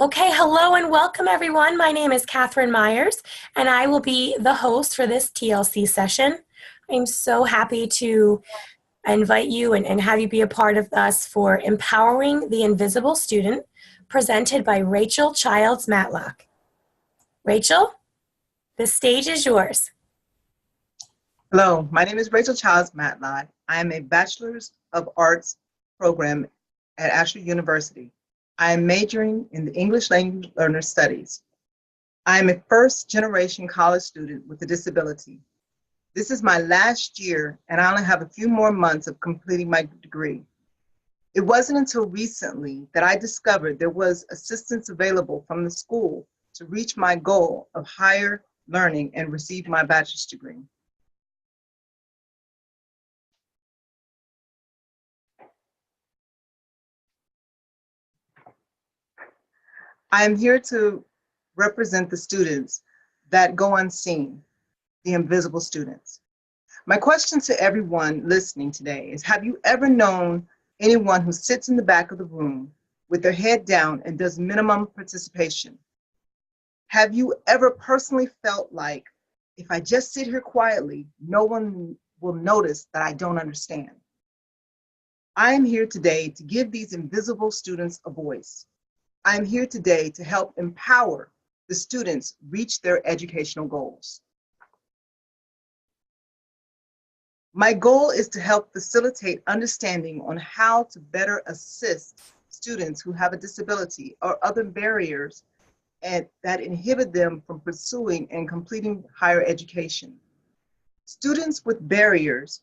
Okay, hello and welcome everyone. My name is Catherine Myers and I will be the host for this TLC session. I'm so happy to invite you and have you be a part of us for Empowering the Invisible Student, presented by Rachel Childs Matlock. Rachel, the stage is yours. Hello, my name is Rachel Childs Matlock. I am a Bachelor's of Arts program at Ashford University. I am majoring in the English Language Learner Studies. I am a first-generation college student with a disability. This is my last year, and I only have a few more months of completing my degree. It wasn't until recently that I discovered there was assistance available from the school to reach my goal of higher learning and receive my bachelor's degree. I am here to represent the students that go unseen, the invisible students. My question to everyone listening today is, have you ever known anyone who sits in the back of the room with their head down and does minimum participation? Have you ever personally felt like, if I just sit here quietly, no one will notice that I don't understand? I am here today to give these invisible students a voice. I'm here today to help empower the students reach their educational goals. My goal is to help facilitate understanding on how to better assist students who have a disability or other barriers that inhibit them from pursuing and completing higher education. Students with barriers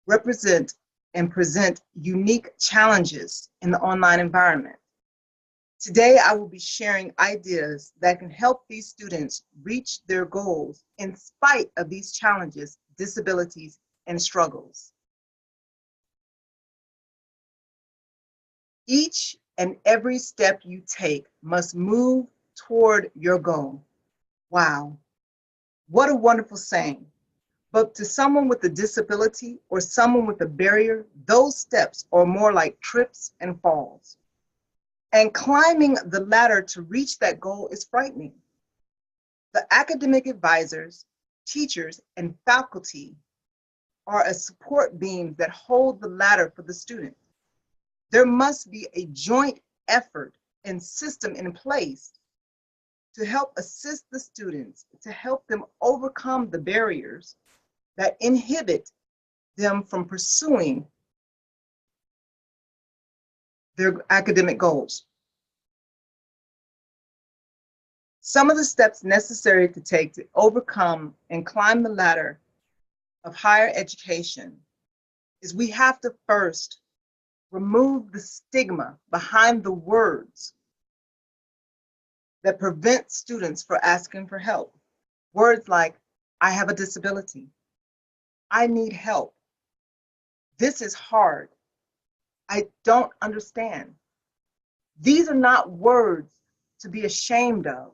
represent and present unique challenges in the online environment. Today, I will be sharing ideas that can help these students reach their goals in spite of these challenges, disabilities, and struggles. Each and every step you take must move toward your goal. Wow, what a wonderful saying. But to someone with a disability or someone with a barrier, those steps are more like trips and falls. And climbing the ladder to reach that goal is frightening. The academic advisors, teachers, and faculty are a support beam that hold the ladder for the student. There must be a joint effort and system in place to help assist the students, to help them overcome the barriers that inhibit them from pursuing their academic goals. Some of the steps necessary to take to overcome and climb the ladder of higher education is we have to first remove the stigma behind the words that prevent students from asking for help. Words like, I have a disability, I need help, this is hard, I don't understand. These are not words to be ashamed of.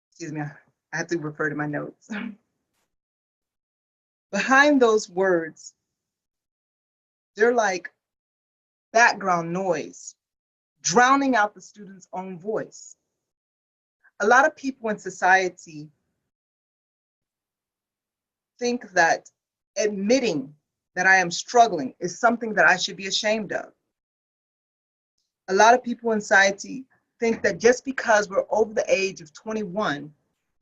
Excuse me, I have to refer to my notes. Behind those words, they're like background noise, drowning out the student's own voice. A lot of people in society think that admitting that I am struggling is something that I should be ashamed of. A lot of people in society think that just because we're over the age of 21,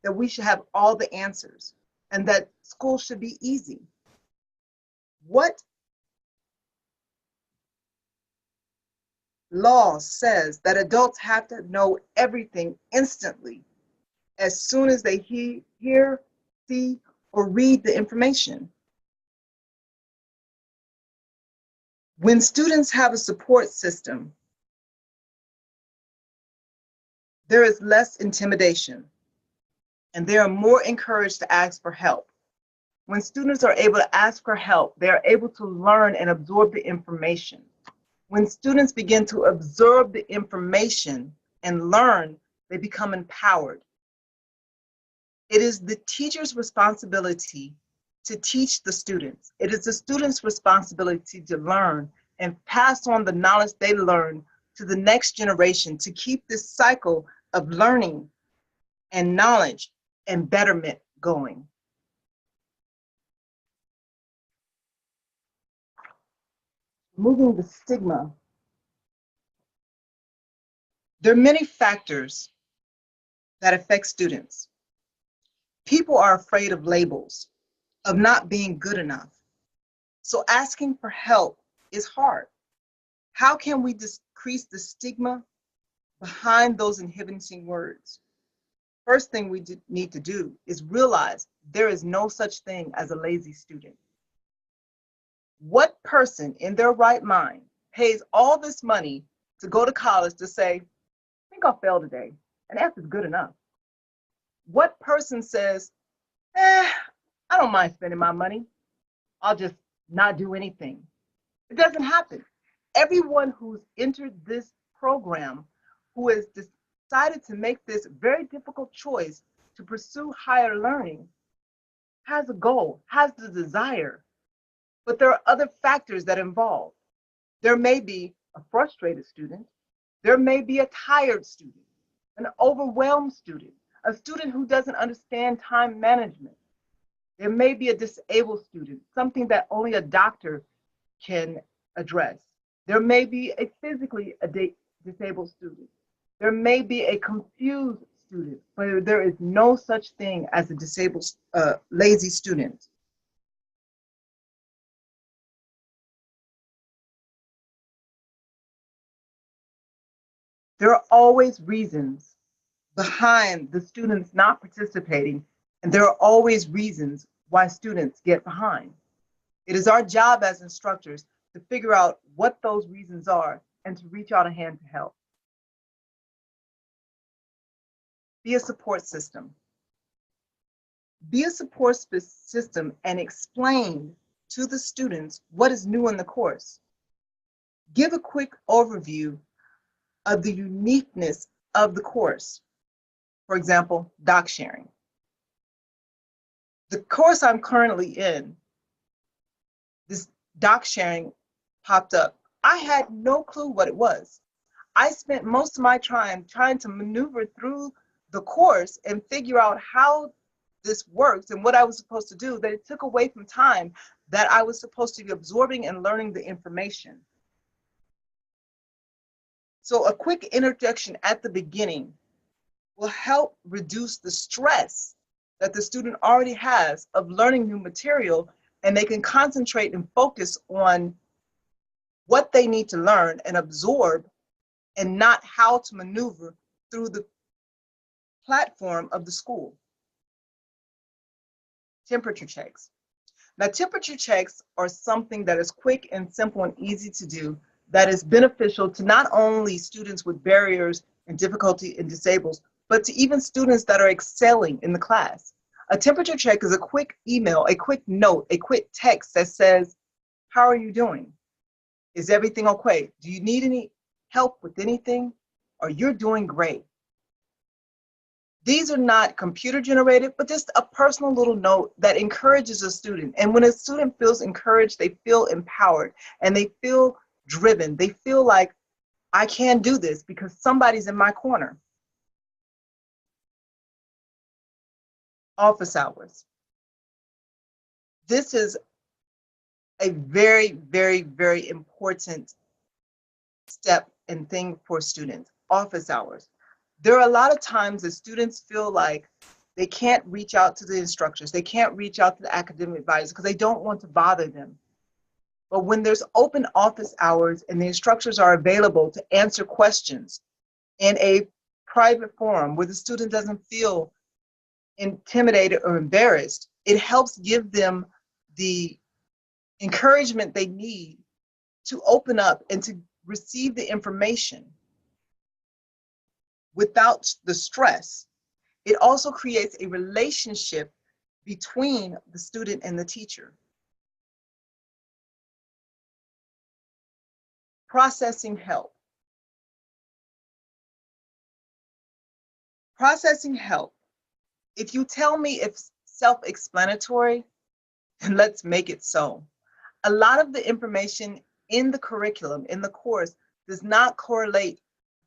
that we should have all the answers and that school should be easy. What law says that adults have to know everything instantly as soon as they hear, see, or read the information? When students have a support system, there is less intimidation and they are more encouraged to ask for help. When students are able to ask for help, they are able to learn and absorb the information. When students begin to absorb the information and learn, they become empowered. It is the teacher's responsibility to teach the students. It is the students' responsibility to learn and pass on the knowledge they learn to the next generation to keep this cycle of learning and knowledge and betterment going. Moving the stigma. There are many factors that affect students. People are afraid of labels, of not being good enough. So asking for help is hard. How can we decrease the stigma behind those inhibiting words? First thing we need to do is realize there is no such thing as a lazy student. What person in their right mind pays all this money to go to college to say, I think I'll fail today, an F is good enough? What person says, I don't mind spending my money, I'll just not do anything? It doesn't happen. Everyone who's entered this program, who has decided to make this very difficult choice to pursue higher learning, has a goal, has the desire, but there are other factors that involve. There may be a frustrated student, there may be a tired student, an overwhelmed student, a student who doesn't understand time management. There may be a disabled student, something that only a doctor can address. There may be a physically disabled student. There may be a confused student, but there is no such thing as a disabled, lazy student. There are always reasons behind the students not participating, and there are always reasons why students get behind. It is our job as instructors to figure out what those reasons are and to reach out a hand to help. Be a support system. Be a support system and explain to the students what is new in the course. Give a quick overview of the uniqueness of the course. For example, doc sharing. The course I'm currently in, this doc sharing popped up. I had no clue what it was. I spent most of my time trying to maneuver through the course and figure out how this works and what I was supposed to do, that it took away from time that I was supposed to be absorbing and learning the information. So a quick introduction at the beginning will help reduce the stress that the student already has of learning new material, and they can concentrate and focus on what they need to learn and absorb, and not how to maneuver through the platform of the school. Temperature checks. Now, temperature checks are something that is quick and simple and easy to do, that is beneficial to not only students with barriers and difficulty and disabled, but to even students that are excelling in the class. A temperature check is a quick email, a quick note, a quick text that says, how are you doing? Is everything okay? Do you need any help with anything? Or you're doing great. These are not computer generated, but just a personal little note that encourages a student. And when a student feels encouraged, they feel empowered and they feel driven. They feel like, I can do this because somebody's in my corner. Office hours. This is a very, very, very important step and thing for students. Office hours. There are a lot of times that students feel like they can't reach out to the instructors, they can't reach out to the academic advisors because they don't want to bother them. But when there's open office hours and the instructors are available to answer questions in a private forum where the student doesn't feel intimidated or embarrassed, it helps give them the encouragement they need to open up and to receive the information without the stress. It also creates a relationship between the student and the teacher. Processing help. Processing help. If you tell me it's self-explanatory, and let's make it so. A lot of the information in the curriculum, in the course, does not correlate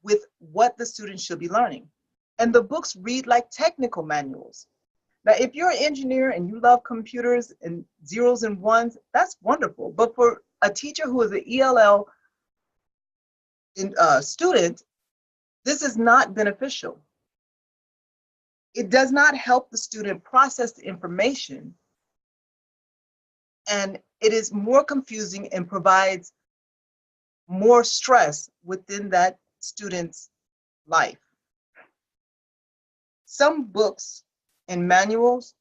with what the student should be learning. And the books read like technical manuals. Now, if you're an engineer and you love computers and zeros and ones, that's wonderful. But for a teacher who is an ELL student, this is not beneficial. It does not help the student process the information, and it is more confusing and provides more stress within that student's life. Some books and manuals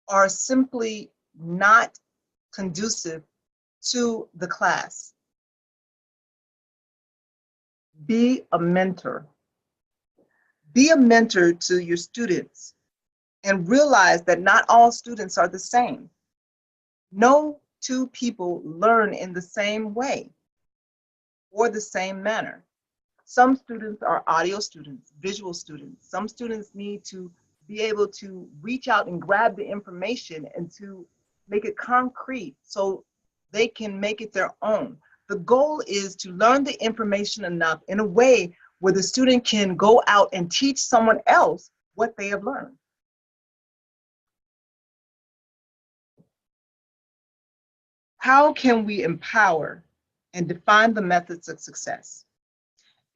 are simply not conducive to the class. Be a mentor. Be a mentor to your students and realize that not all students are the same. No two people learn in the same way or the same manner. Some students are audio students, visual students. Some students need to be able to reach out and grab the information and to make it concrete so they can make it their own. The goal is to learn the information enough in a way where the student can go out and teach someone else what they have learned. How can we empower and define the methods of success?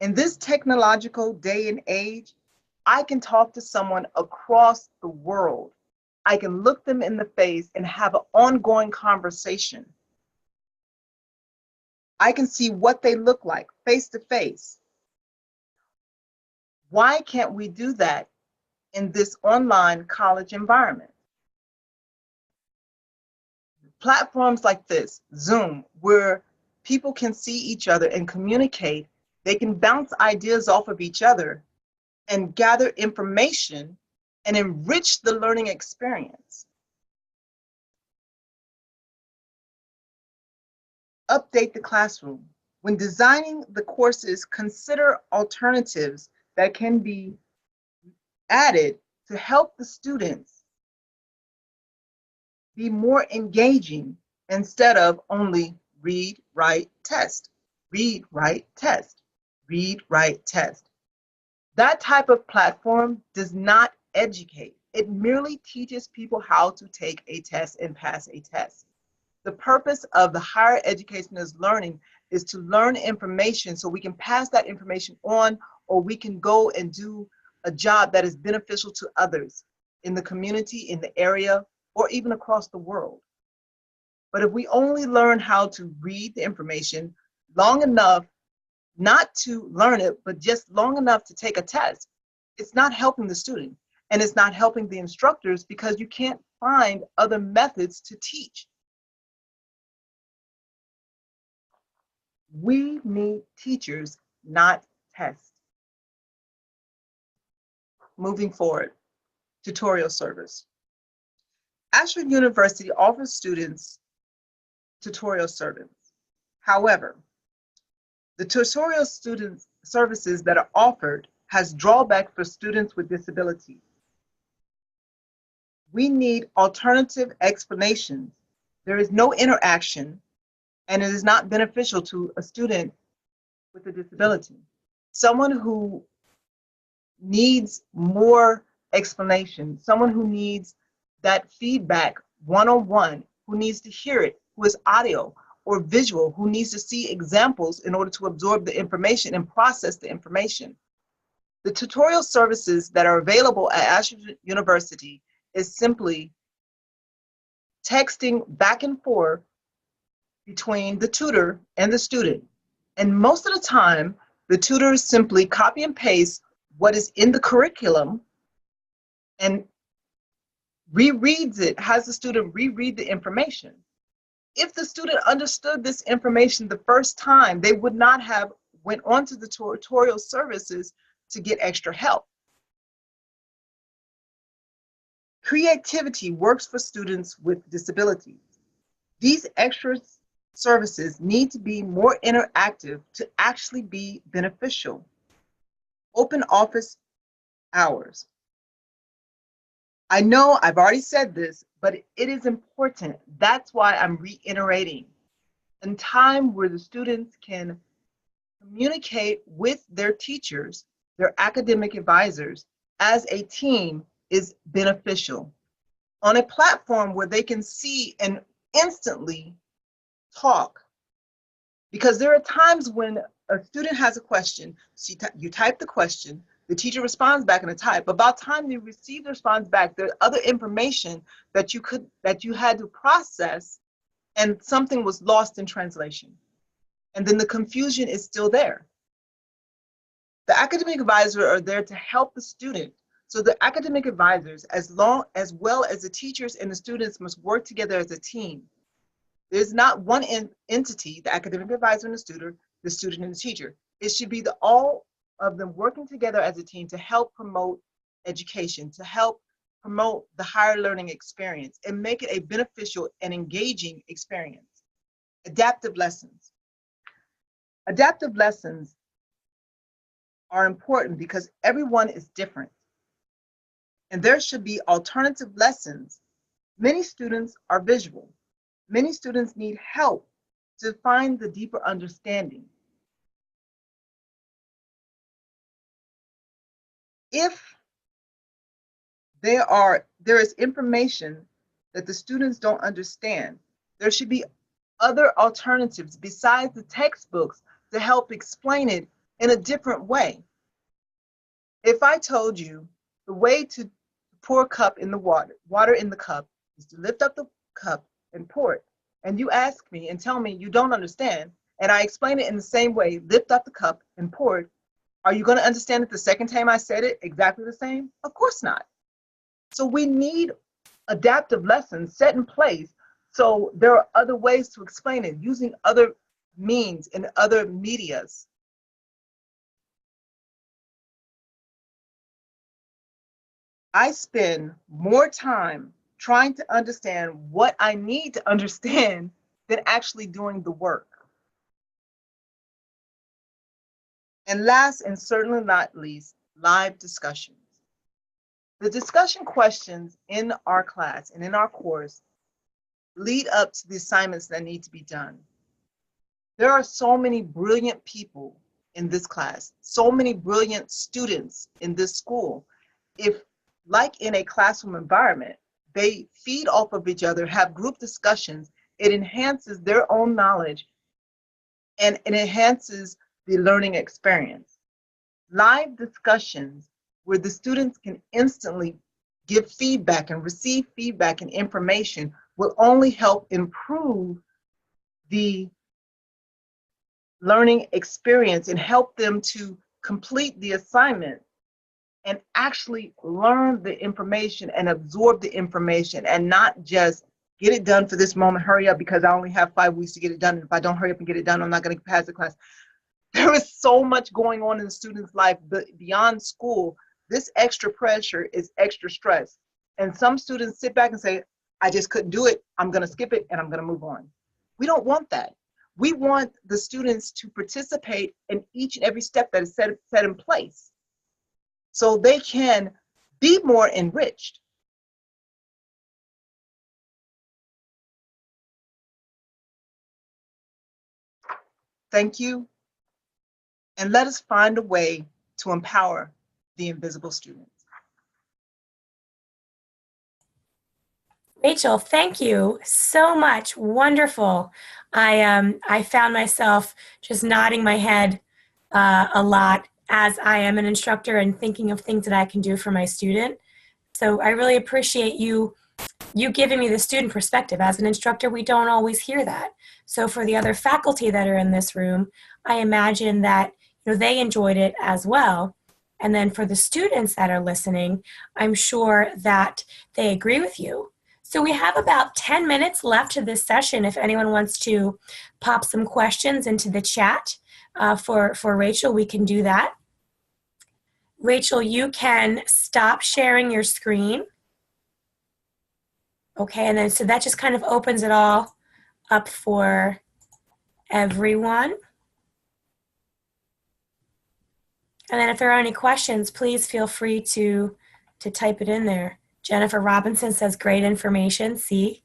In this technological day and age, I can talk to someone across the world. I can look them in the face and have an ongoing conversation. I can see what they look like face to face. Why can't we do that in this online college environment? Platforms like this, Zoom, where people can see each other and communicate, they can bounce ideas off of each other and gather information and enrich the learning experience. Update the classroom. When designing the courses, consider alternatives that can be added to help the students be more engaging instead of only read, write, test, read, write, test, read, write, test. That type of platform does not educate. It merely teaches people how to take a test and pass a test. The purpose of the higher education is learning is to learn information so we can pass that information on, or we can go and do a job that is beneficial to others in the community, in the area, or even across the world. But if we only learn how to read the information long enough, not to learn it, but just long enough to take a test, it's not helping the student, and it's not helping the instructors because you can't find other methods to teach. We need teachers, not tests. Moving forward, tutorial service. Ashford University offers students tutorial service. However, the tutorial student services that are offered has drawback for students with disabilities. We need alternative explanations. There is no interaction, and it is not beneficial to a student with a disability. Someone who needs more explanation, someone who needs that feedback one-on-one, who needs to hear it, who is audio or visual, who needs to see examples in order to absorb the information and process the information. The tutorial services that are available at Ashford University is simply texting back and forth between the tutor and the student. And most of the time, the tutors simply copy and paste what is in the curriculum and rereads it, has the student reread the information. If the student understood this information the first time, they would not have went on to the tutorial services to get extra help. Creativity works for students with disabilities. These extra services need to be more interactive to actually be beneficial. Open office hours. I know I've already said this, but it is important. That's why I'm reiterating. In time where the students can communicate with their teachers, their academic advisors, as a team is beneficial. On a platform where they can see and instantly talk. Because there are times when a student has a question, so you type the question, the teacher responds back in a type. But by the time you receive the response back, there's other information that you had to process, and something was lost in translation. And then the confusion is still there. The academic advisors are there to help the student. So the academic advisors, as well as the teachers and the students, must work together as a team. There's not one entity, the academic advisor and the student and the teacher. It should be all of them working together as a team to help promote education, to help promote the higher learning experience and make it a beneficial and engaging experience. Adaptive lessons. Adaptive lessons are important because everyone is different. And there should be alternative lessons. Many students are visual. Many students need help to find the deeper understanding. If there is information that the students don't understand, there should be other alternatives besides the textbooks to help explain it in a different way. If I told you the way to pour a cup in the water in the cup is to lift up the cup and pour it, and you ask me and tell me you don't understand, and I explain it in the same way, lift up the cup and pour it, are you going to understand it the second time I said it exactly the same? Of course not. So we need adaptive lessons set in place so there are other ways to explain it using other means and other medias. I spend more time trying to understand what I need to understand than actually doing the work. And last and certainly not least, live discussions. The discussion questions in our class and in our course lead up to the assignments that need to be done. There are so many brilliant people in this class, so many brilliant students in this school. If, like in a classroom environment, they feed off of each other, have group discussions, it enhances their own knowledge and it enhances the learning experience. Live discussions where the students can instantly give feedback and receive feedback and information will only help improve the learning experience and help them to complete the assignment and actually learn the information and absorb the information and not just get it done for this moment, hurry up because I only have 5 weeks to get it done. And if I don't hurry up and get it done, I'm not going to pass the class. There is so much going on in the student's life beyond school. This extra pressure is extra stress. And some students sit back and say, I just couldn't do it. I'm going to skip it and I'm going to move on. We don't want that. We want the students to participate in each and every step that is set in place so they can be more enriched. Thank you. And let us find a way to empower the invisible students. Rachel, thank you so much. Wonderful. I found myself just nodding my head a lot as I am an instructor and thinking of things that I can do for my student. So I really appreciate you giving me the student perspective. As an instructor, we don't always hear that. So for the other faculty that are in this room, I imagine that they enjoyed it as well. And then for the students that are listening, I'm sure that they agree with you. So we have about 10 minutes left to this session if anyone wants to pop some questions into the chat for Rachel, we can do that. Rachel, you can stop sharing your screen. Okay, and then so that just kind of opens it all up for everyone. And then if there are any questions, please feel free to type it in there. Jennifer Robinson says great information. See,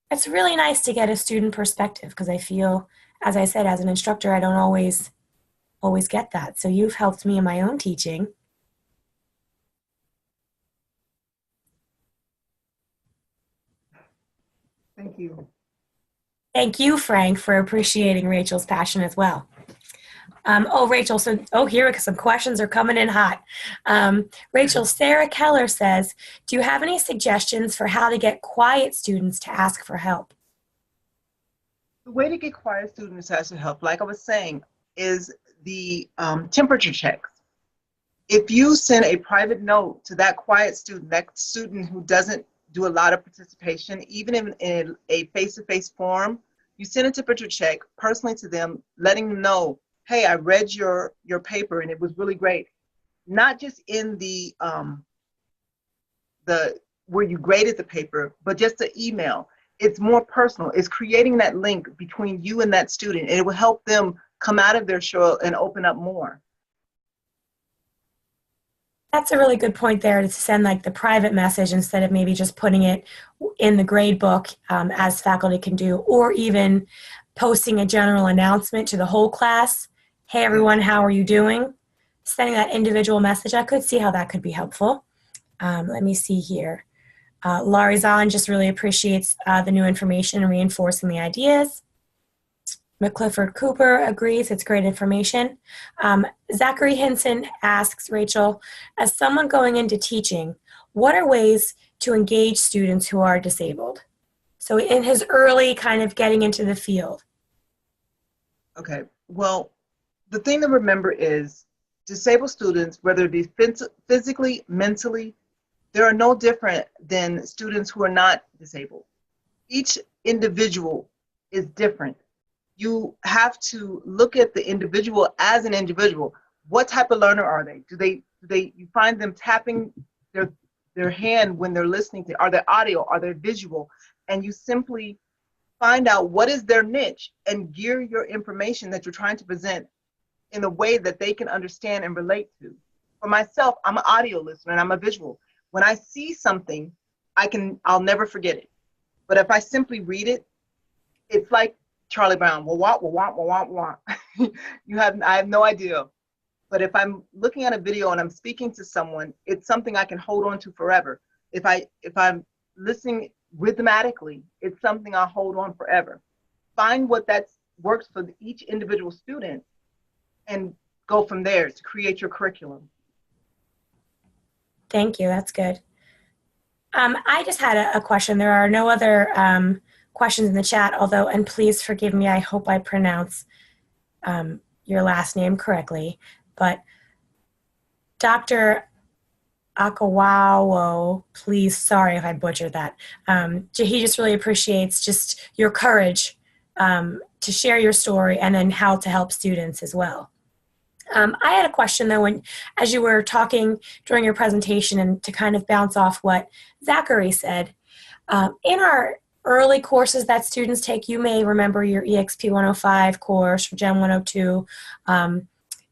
it's really nice to get a student perspective because I feel, as I said, as an instructor, I don't always get that. So you've helped me in my own teaching. Thank you. Thank you, Frank, for appreciating Rachel's passion as well. Rachel, here some questions are coming in hot. Rachel, Sarah Keller says, do you have any suggestions for how to get quiet students to ask for help? The way to get quiet students to ask for help, like I was saying, is the temperature checks. If you send a private note to that quiet student, that student who doesn't do a lot of participation, even in a face-to-face forum, you send a temperature check personally to them, letting them know, hey, I read your paper and it was really great. Not just in the where you graded the paper, but just the email. It's more personal. It's creating that link between you and that student, and it will help them come out of their shell and open up more. That's a really good point there, to send like the private message instead of maybe just putting it in the grade book, as faculty can do, or even posting a general announcement to the whole class. Hey everyone, how are you doing? Sending that individual message, I could see how that could be helpful. Let me see here. Laurie Zahn just really appreciates the new information and reinforcing the ideas. McClifford Cooper agrees, it's great information. Zachary Hinson asks, Rachel, as someone going into teaching, what are ways to engage students who are disabled? So in his early kind of getting into the field. Okay, well, the thing to remember is disabled students, whether it be physically, mentally, they are no different than students who are not disabled. Each individual is different. You have to look at the individual as an individual. What type of learner are they? You find them tapping their hand when they're listening to, are they audio, are they visual? And you simply find out what is their niche and gear your information that you're trying to present in a way that they can understand and relate to. For myself, I'm an audio listener and I'm a visual. When I see something, I'll never forget it. But if I simply read it, it's like Charlie Brown, I have no idea. But if I'm looking at a video and I'm speaking to someone, it's something I can hold on to forever. If I'm listening rhythmatically, it's something I'll hold on forever. Find what that works for each individual student and go from there to create your curriculum. Thank you, that's good. I just had a question. There are no other questions in the chat, although, and please forgive me, I hope I pronounce your last name correctly, but Dr. Akawawo, please, sorry if I butchered that. He just really appreciates just your courage to share your story and then how to help students as well. I had a question though, as you were talking during your presentation, and to kind of bounce off what Zachary said, in our early courses that students take, you may remember your EXP 105 course or Gen 102.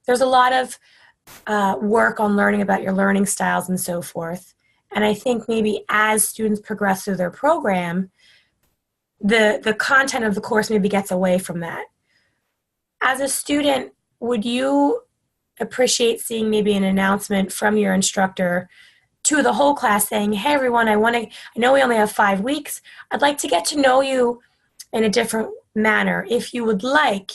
There's a lot of work on learning about your learning styles and so forth. And I think maybe as students progress through their program, the content of the course maybe gets away from that. As a student, would you appreciate seeing maybe an announcement from your instructor to the whole class saying, hey everyone, I know we only have 5 weeks. I'd like to get to know you in a different manner. If you would like,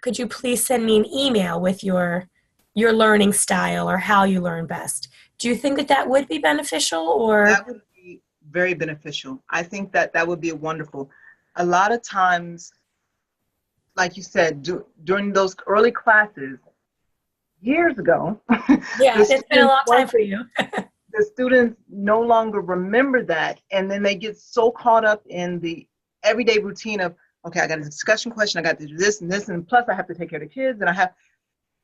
could you please send me an email with your learning style or how you learn best? Do you think that would be beneficial, or? That would be very beneficial. I think that would be wonderful. A lot of times, like you said, during those early classes, years ago. Yeah, it's been a long time for you. The students no longer remember that, and then they get so caught up in the everyday routine of, okay, I got a discussion question, I got to do this and this, and plus I have to take care of the kids, and I have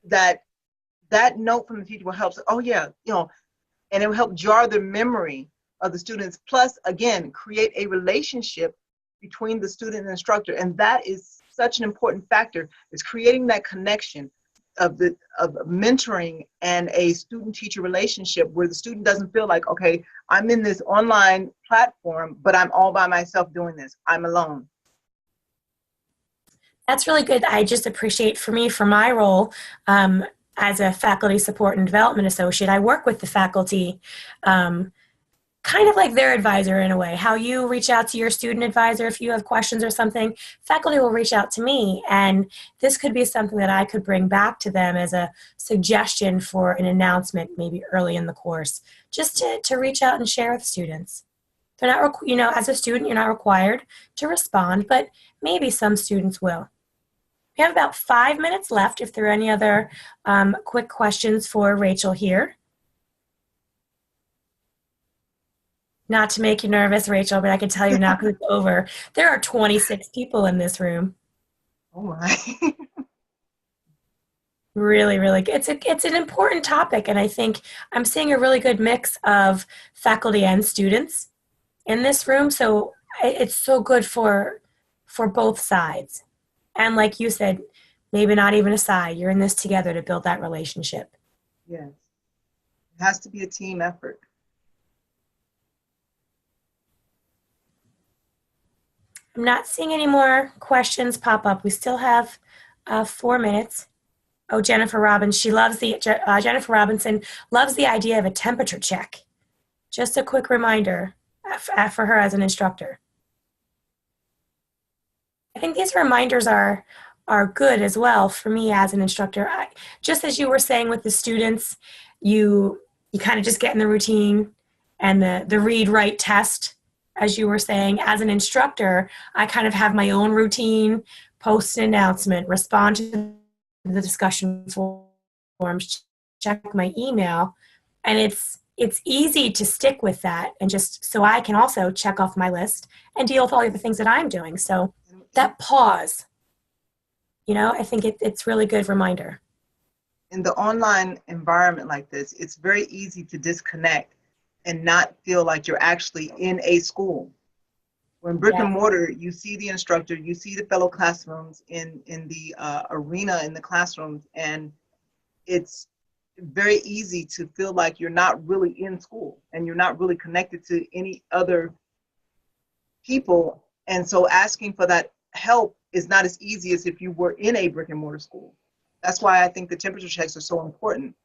that note from the teacher will help. Oh yeah, and it will help jar the memory of the students. Plus, again, create a relationship between the student and instructor, and that is such an important factor. Is creating that connection. of mentoring and a student-teacher relationship where the student doesn't feel like, okay, I'm in this online platform, but I'm all by myself doing this. I'm alone. That's really good. I just appreciate, for me, for my role as a faculty support and development associate, I work with the faculty kind of like their advisor in a way. How you reach out to your student advisor if you have questions or something, faculty will reach out to me, and this could be something that I could bring back to them as a suggestion for an announcement maybe early in the course, just to reach out and share with students. They're not, you know, as a student, you're not required to respond, but maybe some students will. We have about 5 minutes left if there are any other quick questions for Rachel here. Not to make you nervous, Rachel, but I can tell you now because it's over. There are 26 people in this room. Oh my. Really, really good. It's an important topic, and I think I'm seeing a really good mix of faculty and students in this room. So it's so good for both sides. And like you said, maybe not even a side. You're in this together to build that relationship. Yes. It has to be a team effort. I'm not seeing any more questions pop up. We still have 4 minutes. Oh, Jennifer Robbins, Jennifer Robinson loves the idea of a temperature check. Just a quick reminder for her as an instructor. I think these reminders are good as well for me as an instructor. Just as you were saying with the students, you kind of just get in the routine and the read, write, test. As you were saying, as an instructor, I kind of have my own routine, post an announcement, respond to the discussion forums, check my email, and it's easy to stick with that, and just so I can also check off my list and deal with all the things that I'm doing. So that pause, you know, I think it's really good reminder. In the online environment like this, it's very easy to disconnect and not feel like you're actually in a school. When brick and mortar, you see the instructor, you see the fellow classrooms in the arena in the classrooms, and it's very easy to feel like you're not really in school and you're not really connected to any other people. And so asking for that help is not as easy as if you were in a brick and mortar school. That's why I think the temperature checks are so important.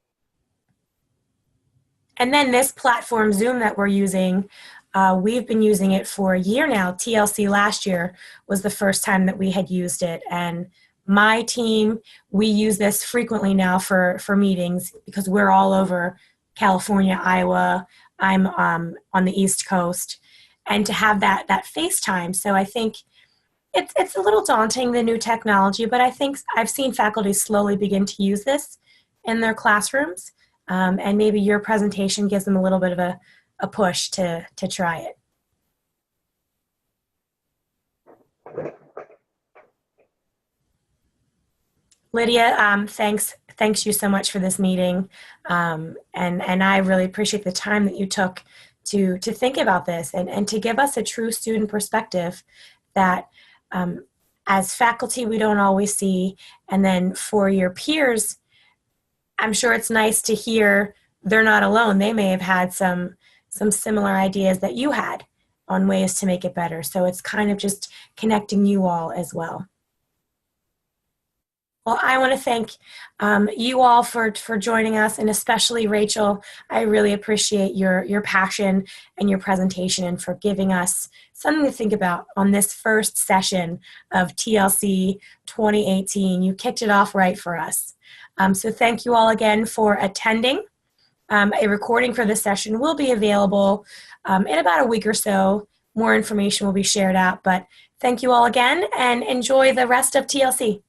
And then this platform, Zoom, that we're using, we've been using it for a year now. TLC last year was the first time that we had used it. And my team, we use this frequently now for meetings because we're all over California, Iowa. I'm on the East Coast. And to have that FaceTime. So I think it's a little daunting, the new technology, but I think I've seen faculty slowly begin to use this in their classrooms. And maybe your presentation gives them a little bit of a push to try it. Lydia, thanks you so much for this meeting, and I really appreciate the time that you took to think about this and to give us a true student perspective that as faculty we don't always see, and then for your peers, I'm sure it's nice to hear they're not alone. They may have had some similar ideas that you had on ways to make it better. So it's kind of just connecting you all as well. Well, I want to thank you all for joining us, and especially Rachel. I really appreciate your passion and your presentation and for giving us something to think about on this first session of TLC 2018. You kicked it off right for us. So thank you all again for attending. A recording for this session will be available in about a week or so. More information will be shared out, but thank you all again and enjoy the rest of TLC.